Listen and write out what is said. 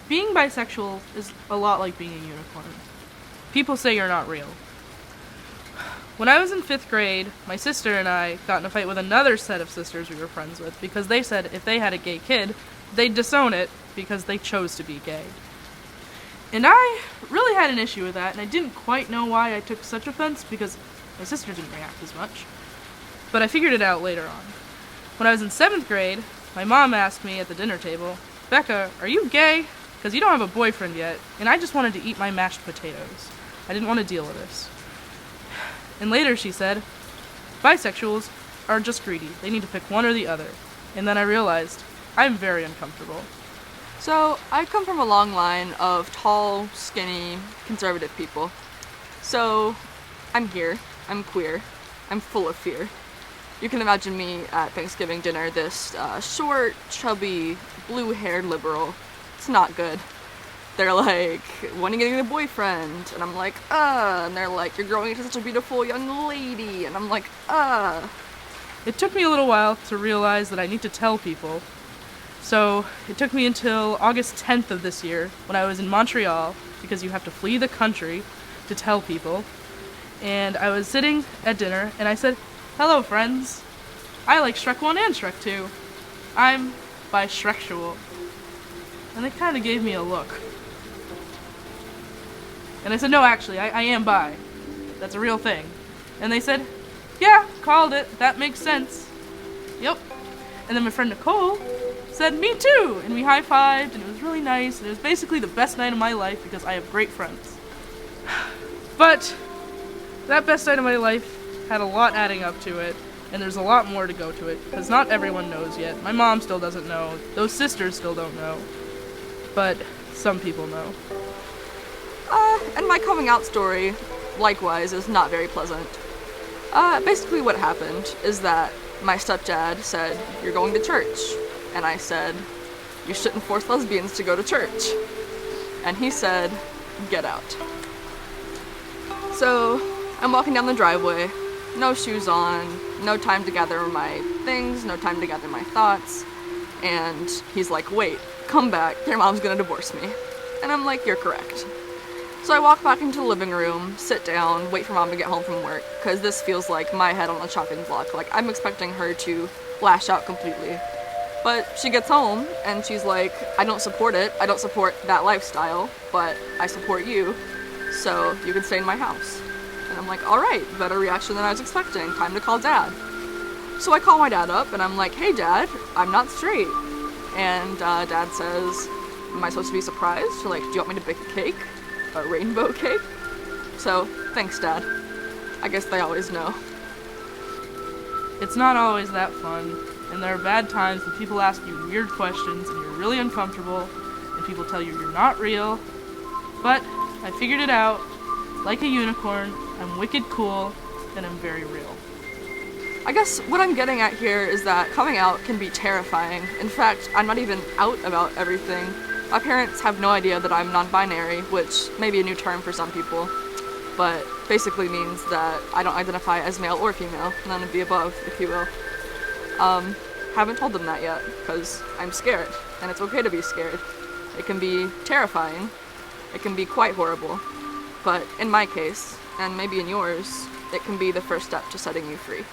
Being bisexual is a lot like being a unicorn. People say you're not real. When I was in 5th grade, my sister and I got in a fight with another set of sisters we were friends with because they said if they had a gay kid, they'd disown it because they chose to be gay. And I really had an issue with that, and I didn't quite know why I took such offense because my sister didn't react as much. But I figured it out later on. When I was in 7th grade, my mom asked me at the dinner table, "Becca, are you gay? Because you don't have a boyfriend yet, and I just wanted to eat my mashed potatoes. I didn't want to deal with this." And later she said, "Bisexuals are just greedy. They need to pick one or the other." And then I realized I'm very uncomfortable. So, I come from a long line of tall, skinny, conservative people. So, I'm here, I'm queer, I'm full of fear. You can imagine me at Thanksgiving dinner, this short, chubby, blue-haired liberal. It's not good. They're like, "When are you getting a boyfriend?" And I'm like, and they're like, "You're growing into such a beautiful young lady." And I'm like, It took me a little while to realize that I need to tell people. So it took me until August 10th of this year when I was in Montreal, because you have to flee the country to tell people. And I was sitting at dinner and I said, "Hello friends, I like Shrek 1 and Shrek 2. I'm bisexual." And they kind of gave me a look. And I said, "No, actually, I am bi. That's a real thing." And they said, "Yeah, called it. That makes sense." Yep. And then my friend Nicole said, "Me too." And we high-fived, and it was really nice. And it was basically the best night of my life because I have great friends. But that best night of my life had a lot adding up to it. And there's a lot more to go to it, because not everyone knows yet. My mom still doesn't know. Those sisters still don't know. But some people know. And my coming out story, likewise, is not very pleasant. Basically what happened is that my stepdad said, "You're going to church." And I said, "You shouldn't force lesbians to go to church." And he said, "Get out." So, I'm walking down the driveway, no shoes on, no time to gather my things, no time to gather my thoughts. And he's like, "Wait, come back, your mom's gonna divorce me." And I'm like, "You're correct." So I walk back into the living room, sit down, wait for mom to get home from work, because this feels like my head on a chopping block. Like, I'm expecting her to lash out completely. But she gets home, and she's like, "I don't support it. I don't support that lifestyle, but I support you, so you can stay in my house." And I'm like, "Alright, better reaction than I was expecting. Time to call dad." So I call my dad up, and I'm like, "Hey dad, I'm not straight." And dad says, "Am I supposed to be surprised?" Or like, "Do you want me to bake a cake? A rainbow cake?" So, thanks dad. I guess they always know. It's not always that fun, and there are bad times when people ask you weird questions and you're really uncomfortable, and people tell you you're not real. But I figured it out. Like a unicorn, I'm wicked cool, and I'm very real. I guess what I'm getting at here is that coming out can be terrifying. In fact, I'm not even out about everything. My parents have no idea that I'm non-binary, which may be a new term for some people, but basically means that I don't identify as male or female, none of the above, if you will. Haven't told them that yet, because I'm scared, and it's okay to be scared. It can be terrifying, it can be quite horrible, but in my case, and maybe in yours, it can be the first step to setting you free.